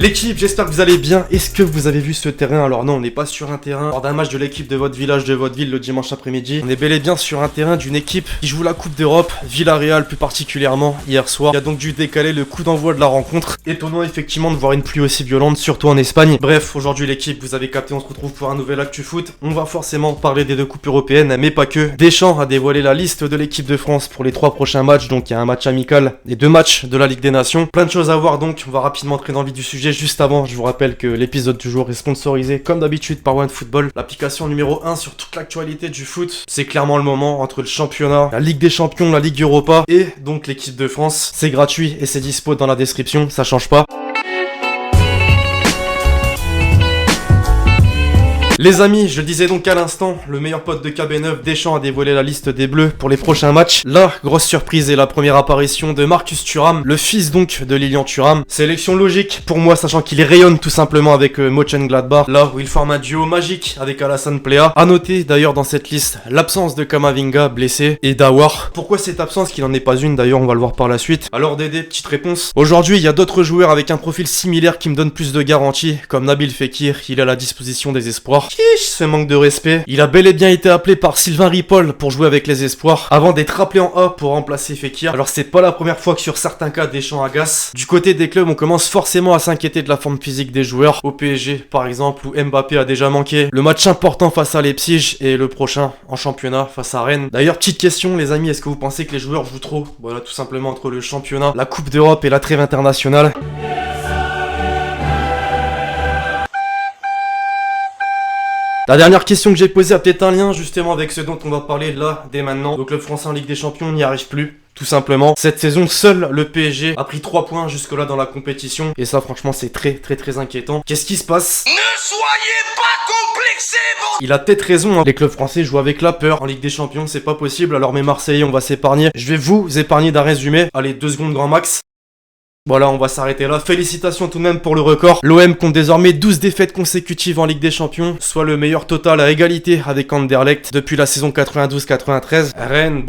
L'équipe, j'espère que vous allez bien. Est-ce que vous avez vu ce terrain? Alors non, on n'est pas sur un terrain lors d'un match de l'équipe de votre village, de votre ville le dimanche après-midi. On est bel et bien sur un terrain d'une équipe qui joue la Coupe d'Europe, Villarreal plus particulièrement, hier soir. Il a donc dû décaler le coup d'envoi de la rencontre. Étonnant effectivement de voir une pluie aussi violente, surtout en Espagne. Bref, aujourd'hui l'équipe, vous avez capté, on se retrouve pour un nouvel Actu Foot. On va forcément parler des deux coupes européennes, mais pas que. Deschamps a dévoilé la liste de l'équipe de France pour les 3 prochains matchs. Donc il y a un match amical et 2 matchs de la Ligue des Nations. Plein de choses à voir, donc on va rapidement entrer dans le vif du sujet. Juste avant, je vous rappelle que l'épisode du jour est sponsorisé comme d'habitude par OneFootball, l'application numéro 1 sur toute l'actualité du foot. C'est clairement le moment entre le championnat, la Ligue des Champions, la Ligue Europa et donc l'équipe de France. C'est gratuit et c'est dispo dans la description, ça change pas. Les amis, je le disais donc à l'instant, le meilleur pote de KB9, Deschamps, a dévoilé la liste des Bleus pour les prochains matchs. La grosse surprise est la première apparition de Marcus Thuram, le fils donc de Lilian Thuram. Sélection logique pour moi, sachant qu'il rayonne tout simplement avec Mönchengladbach, là où il forme un duo magique avec Alassane Plea. A noter d'ailleurs dans cette liste l'absence de Kamavinga blessé et d'Awar. Pourquoi cette absence qu'il n'en est pas une d'ailleurs, on va le voir par la suite. Alors Dédé, petite réponse. Aujourd'hui, il y a d'autres joueurs avec un profil similaire qui me donnent plus de garanties, comme Nabil Fekir, il est à la disposition des espoirs. Chiche, ce manque de respect. Il a bel et bien été appelé par Sylvain Ripoll pour jouer avec les espoirs, avant d'être appelé en A pour remplacer Fekir. Alors c'est pas la première fois que sur certains cas Deschamps agace. Du côté des clubs, on commence forcément à s'inquiéter de la forme physique des joueurs. Au PSG par exemple, où Mbappé a déjà manqué le match important face à Leipzig et le prochain en championnat face à Rennes. D'ailleurs, petite question les amis, est-ce que vous pensez que les joueurs jouent trop? Voilà, tout simplement entre le championnat, la Coupe d'Europe et la trêve internationale. La dernière question que j'ai posée a peut-être un lien justement avec ce dont on va parler là dès maintenant. Le club français en Ligue des Champions n'y arrive plus. Tout simplement, cette saison, seul le PSG a pris 3 points jusque-là dans la compétition. Et ça, franchement, c'est très inquiétant. Qu'est-ce qui se passe? Ne soyez pas complexés, bon. Il a peut-être raison, hein. Les clubs français jouent avec la peur. En Ligue des Champions, c'est pas possible. Alors mes Marseillais, on va s'épargner. Je vais vous épargner d'un résumé. Allez, 2 secondes grand max. Voilà, on va s'arrêter là. Félicitations tout de même pour le record. L'OM compte désormais 12 défaites consécutives en Ligue des Champions, soit le meilleur total à égalité avec Anderlecht depuis la saison 92-93. Rennes,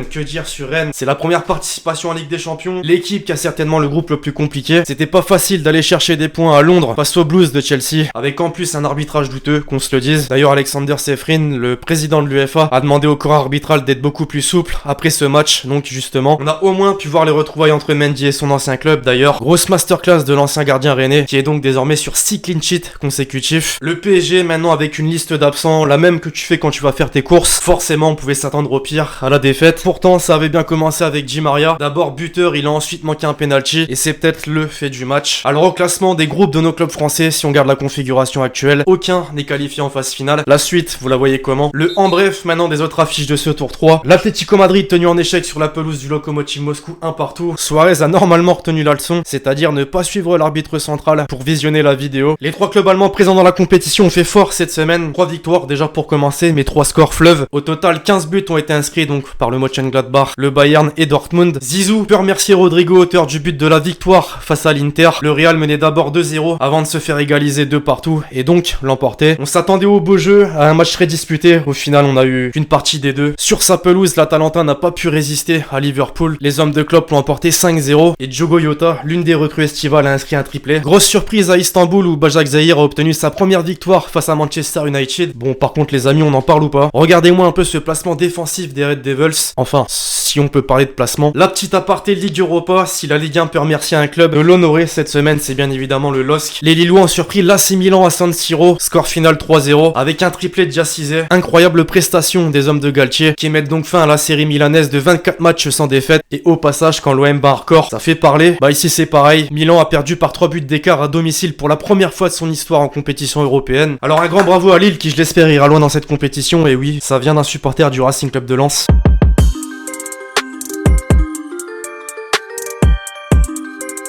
que dire sur Rennes? C'est la première participation en Ligue des Champions. L'équipe qui a certainement le groupe le plus compliqué. C'était pas facile d'aller chercher des points à Londres face aux Blues de Chelsea, avec en plus un arbitrage douteux, qu'on se le dise. D'ailleurs, Alexander Seyfried, le président de l'UEFA, a demandé au corps arbitral d'être beaucoup plus souple après ce match. Donc justement, on a au moins pu voir les retrouvailles entre Mendy et son ancien club. D'ailleurs, grosse masterclass de l'ancien gardien rennais qui est donc désormais sur 6 clean sheets consécutifs. Le PSG maintenant avec une liste d'absents, la même que tu fais quand tu vas faire tes courses. Forcément on pouvait s'attendre au pire, à la défaite. Pourtant ça avait bien commencé avec Di Maria. D'abord buteur, il a ensuite manqué un penalty et c'est peut-être le fait du match. Alors au classement des groupes de nos clubs français, si on garde la configuration actuelle, aucun n'est qualifié en phase finale. La suite, vous la voyez comment? En bref maintenant des autres affiches de ce tour 3. L'Atlético Madrid tenu en échec sur la pelouse du Lokomotiv Moscou 1 partout. Suarez a normalement retenu la leçon, c'est-à-dire ne pas suivre l'arbitre central pour visionner la vidéo. Les 3 clubs allemands présents dans la compétition ont fait fort cette semaine. 3 victoires déjà pour commencer, mais 3 scores fleuves. Au total, 15 buts ont été inscrits donc par le Mönchengladbach, le Bayern et Dortmund. Zizou peut remercier Rodrigo, auteur du but de la victoire face à l'Inter. Le Real menait d'abord 2-0 avant de se faire égaliser 2 partout et donc l'emporter. On s'attendait au beau jeu, à un match très disputé. Au final, on a eu qu'une partie des deux. Sur sa pelouse, l'Atalanta n'a pas pu résister à Liverpool. Les hommes de Klopp l'ont emporté 5-0 et Diogo Jota, l'une des recrues estivales, a inscrit un triplé. Grosse surprise à Istanbul où Başak Şehir a obtenu sa première victoire face à Manchester United. Bon, par contre les amis, on en parle ou pas? Regardez-moi un peu ce placement défensif des Red Devils. Enfin, si on peut parler de placement. La petite aparté Ligue Europa, si la Ligue 1 peut remercier un club de l'honorer cette semaine, c'est bien évidemment le LOSC. Les Lillois ont surpris l'AC Milan à San Siro, score final 3-0 avec un triplé de Diacizé. Incroyable prestation des hommes de Galtier qui mettent donc fin à la série milanaise de 24 matchs sans défaite. Et au passage, quand l'OM bat un record, ça fait parler. Bah ici c'est pareil, Milan a perdu par 3 buts d'écart à domicile pour la première fois de son histoire en compétition européenne. Alors un grand bravo à Lille qui, je l'espère, ira loin dans cette compétition. Et oui, ça vient d'un supporter du Racing Club de Lens.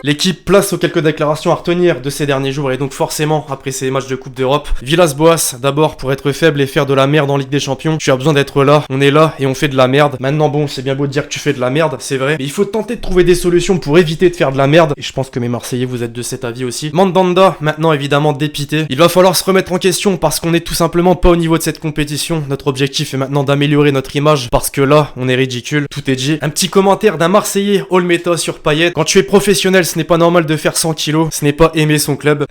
L'équipe place aux quelques déclarations à retenir de ces derniers jours et donc forcément après ces matchs de Coupe d'Europe. Villas-Boas, d'abord pour être faible et faire de la merde en Ligue des Champions, tu as besoin d'être là, on est là et on fait de la merde. Maintenant bon, c'est bien beau de dire que tu fais de la merde, c'est vrai, mais il faut tenter de trouver des solutions pour éviter de faire de la merde et je pense que mes Marseillais vous êtes de cet avis aussi. Mandanda, maintenant évidemment dépité, il va falloir se remettre en question parce qu'on est tout simplement pas au niveau de cette compétition. Notre objectif est maintenant d'améliorer notre image parce que là, on est ridicule, tout est dit. Un petit commentaire d'un Marseillais Olmeta sur Payet, quand tu es professionnel ce n'est pas normal de faire 100 kilos, ce n'est pas aimer son club.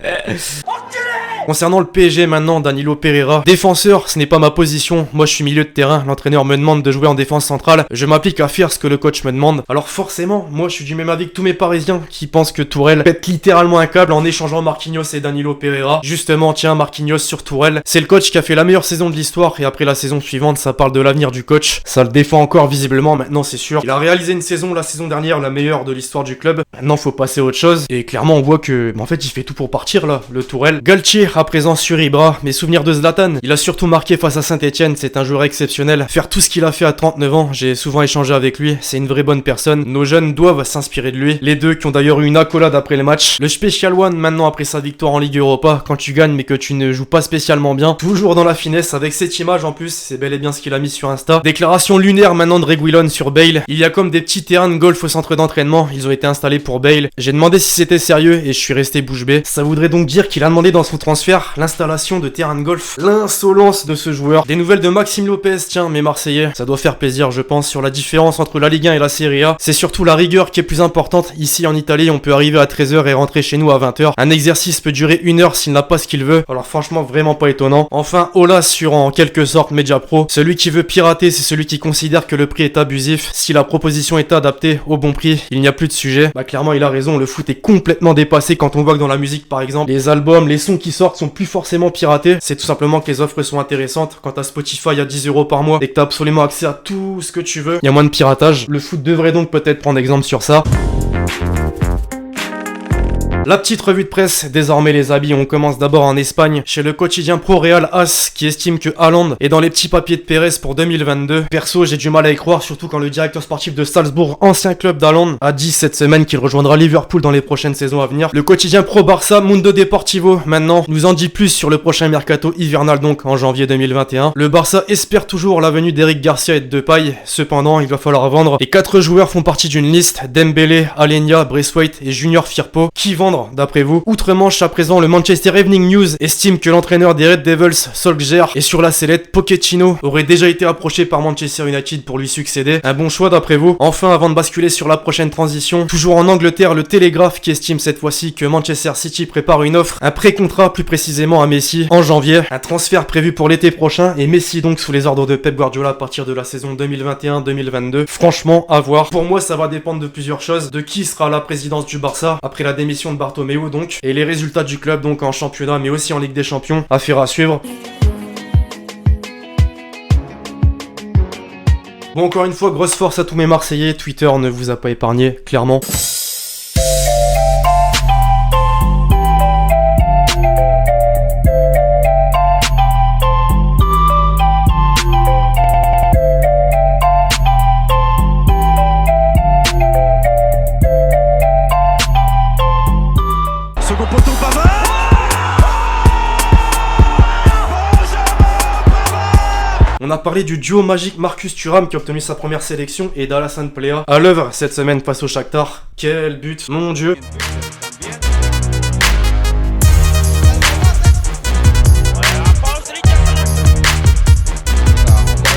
Concernant le PSG maintenant, Danilo Pereira. Défenseur, ce n'est pas ma position. Moi, je suis milieu de terrain. L'entraîneur me demande de jouer en défense centrale. Je m'applique à faire ce que le coach me demande. Alors forcément, moi, je suis du même avis que tous mes Parisiens qui pensent que Tourelle pète littéralement un câble en échangeant Marquinhos et Danilo Pereira. Justement, tiens, Marquinhos sur Tourelle. C'est le coach qui a fait la meilleure saison de l'histoire et après la saison suivante, ça parle de l'avenir du coach. Ça le défend encore visiblement, maintenant c'est sûr. Il a réalisé une saison la saison dernière, la meilleure de l'histoire du club. Maintenant, faut passer à autre chose. Et clairement, on voit que, en fait, il fait tout pour partir là, le Tourelle. Galtier à présent sur Ibra, mes souvenirs de Zlatan, il a surtout marqué face à Saint-Etienne, c'est un joueur exceptionnel. Faire tout ce qu'il a fait à 39 ans, j'ai souvent échangé avec lui, c'est une vraie bonne personne. Nos jeunes doivent s'inspirer de lui. Les deux qui ont d'ailleurs eu une accolade après le match. Le Special One maintenant après sa victoire en Ligue Europa, quand tu gagnes mais que tu ne joues pas spécialement bien, toujours dans la finesse avec cette image en plus, c'est bel et bien ce qu'il a mis sur Insta. Déclaration lunaire maintenant de Reguilon sur Bale. Il y a comme des petits terrains de golf au centre d'entraînement, ils ont été installés pour Bale. J'ai demandé si c'était sérieux et je suis resté bouche bée. Ça voudrait donc dire qu'il a demandé dans son transfert l'installation de terrain de golf. L'insolence de ce joueur. Des nouvelles de Maxime Lopez, tiens, mes Marseillais. Ça doit faire plaisir, je pense, sur la différence entre la Ligue 1 et la Serie A. C'est surtout la rigueur qui est plus importante. Ici en Italie, on peut arriver à 13h et rentrer chez nous à 20h. Un exercice peut durer 1 heure s'il n'a pas ce qu'il veut. Alors franchement, vraiment pas étonnant. Enfin, Ola sur en quelque sorte Media Pro. Celui qui veut pirater, c'est celui qui considère que le prix est abusif. Si la proposition est adaptée au bon prix, il n'y a plus de sujet. Bah clairement, il a raison, le foot est complètement dépassé quand on voit que dans la musique par exemple, les albums, les sons qui sortent sont plus forcément piratés. C'est tout simplement que les offres sont intéressantes. Quand t'as Spotify à 10€ par mois et que t'as absolument accès à tout ce que tu veux, il y a moins de piratage. Le foot devrait donc peut-être prendre exemple sur ça. La petite revue de presse, désormais les habits, on commence d'abord en Espagne, chez le quotidien Pro Real AS, qui estime que Haaland est dans les petits papiers de Pérez pour 2022. Perso, j'ai du mal à y croire, surtout quand le directeur sportif de Salzbourg, ancien club d'Haaland, a dit cette semaine qu'il rejoindra Liverpool dans les prochaines saisons à venir. Le quotidien Pro Barça, Mundo Deportivo, maintenant, nous en dit plus sur le prochain mercato hivernal donc, en janvier 2021. Le Barça espère toujours la venue d'Eric Garcia et de Depay, cependant, il va falloir vendre. Et 4 joueurs font partie d'une liste, Dembélé, Alenia, Braithwaite et Junior Firpo, qui vendent d'après vous. Outre-Manche, à présent, le Manchester Evening News estime que l'entraîneur des Red Devils, Solskjaer, est sur la sellette. Pochettino aurait déjà été approché par Manchester United pour lui succéder. Un bon choix d'après vous. Enfin, avant de basculer sur la prochaine transition, toujours en Angleterre, le Télégraphe qui estime cette fois-ci que Manchester City prépare une offre, un pré-contrat plus précisément à Messi en janvier. Un transfert prévu pour l'été prochain et Messi donc sous les ordres de Pep Guardiola à partir de la saison 2021-2022. Franchement, à voir. Pour moi, ça va dépendre de plusieurs choses. De qui sera à la présidence du Barça après la démission de Bartomeu donc, et les résultats du club donc en championnat mais aussi en Ligue des Champions, affaire à suivre. Bon, encore une fois, grosse force à tous mes Marseillais, Twitter ne vous a pas épargné, clairement. On a parlé du duo magique Marcus Thuram qui a obtenu sa première sélection et d'Alassane Plea à l'œuvre cette semaine face au Shakhtar. Quel but, mon dieu!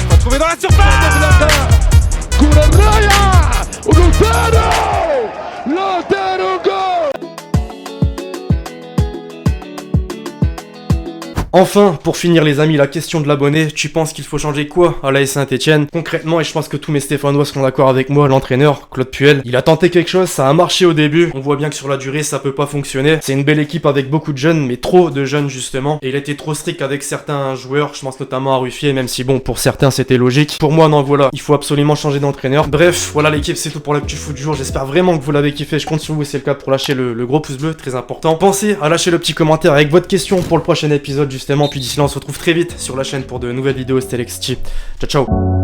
On va trouver dans la surface Lautaro goal. Enfin, pour finir les amis, la question de l'abonné, tu penses qu'il faut changer quoi à l'AS Saint-Etienne? Concrètement, et je pense que tous mes Stéphanois seront d'accord avec moi, l'entraîneur, Claude Puel, il a tenté quelque chose, ça a marché au début, on voit bien que sur la durée ça peut pas fonctionner. C'est une belle équipe avec beaucoup de jeunes, mais trop de jeunes justement, et il était trop strict avec certains joueurs, je pense notamment à Ruffier, même si bon, pour certains c'était logique. Pour moi non, voilà, il faut absolument changer d'entraîneur. Bref, voilà l'équipe, c'est tout pour l'actu foot du jour, j'espère vraiment que vous l'avez kiffé, je compte sur vous, c'est le cas pour lâcher le gros pouce bleu, très important. Pensez à lâcher le petit commentaire avec votre question pour le prochain épisode justement, puis d'ici là on se retrouve très vite sur la chaîne pour de nouvelles vidéos, c'était Lexty. Ciao ciao.